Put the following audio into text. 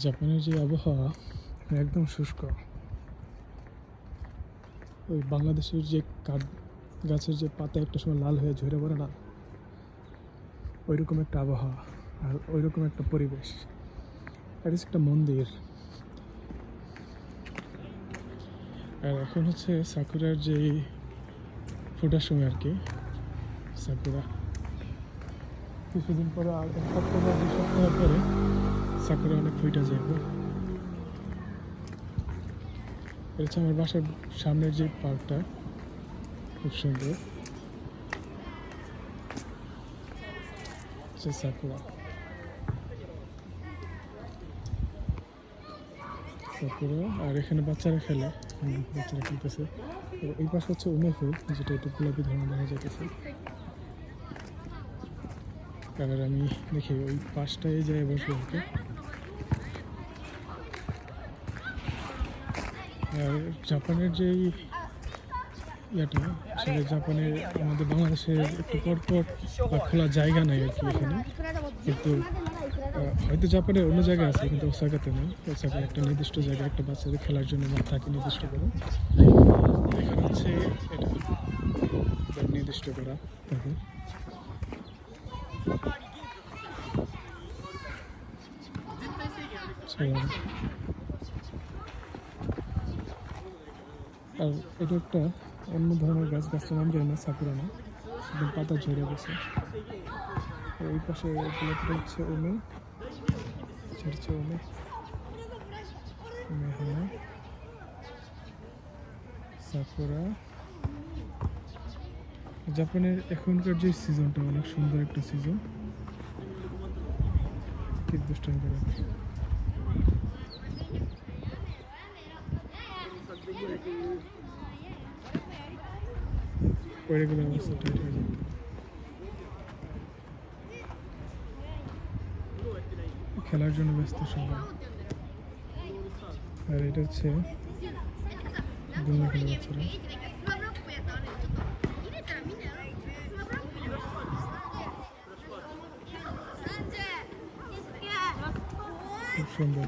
জাপানের যে আবহাওয়া একদম শুষ্ক। ওই বাংলাদেশের যে কাঠ গাছের যে পাতা একটা সময় লাল হয়ে ঝরে পড়ে না, ওইরকম একটা আবহাওয়া আর ওইরকম একটা পরিবেশ। এটা একটা মন্দির। আর এখন হচ্ছে সাকুরার যে ফোটার সময় আর কি। সাকুরা কিছুদিন পরে, আর 1 সপ্তাহ বা 2 সপ্তাহ পরে সাকুরা অনেক ফুইটা যাবে। এটা হচ্ছে আমার বাসার সামনের যে পার্কটা, খুব সুন্দর। সাকুরা সাকুরা আর এখানে বাচ্চারা খেলে, বাচ্চারা খেলতেছে। এই পাশে হচ্ছে উমে ফুল, যেটা একটু গোলাপি ধরনের দেখা যাইতেছে। এবার আমি দেখি ওই পাশটায় যাই বসে ওকে। আর জাপানের যেই ইয়েটা, সেটা জাপানের আমাদের বাংলাদেশের একটু পরপর বা খোলা জায়গা নাই আর কি এখানে। কিন্তু হয়তো জাপানের অন্য জায়গায় আছে, কিন্তু ওসাকাতে নেই। ওসাকার একটা নির্দিষ্ট জায়গায় একটা বাচ্চাদের খেলার জন্য মাঠ থাকে নির্দিষ্ট করে। এখানে হচ্ছে এটা নির্দিষ্ট করা থাকে। আর এটা একটা অন্য ধরনের গাছ, গাছটার নাম জানি না, সাকুরা না, একদম পাতা ঝরে গেছে। এই পাশে গোলাপটা হচ্ছে ওমে, ঝরছে ওমে মেহনা সাকুরা। জাপানের এখনকার যে সিজনটা অনেক সুন্দর একটা সিজন। কি দুষ্টামি করে পড়ে গেলে অবস্থা টাইট হয়ে যায়। খেলার জন্য ব্যস্ত সবাই। আর এটা হচ্ছে দুনিয়া খেলে বাচ্চারা। খুব সুন্দর।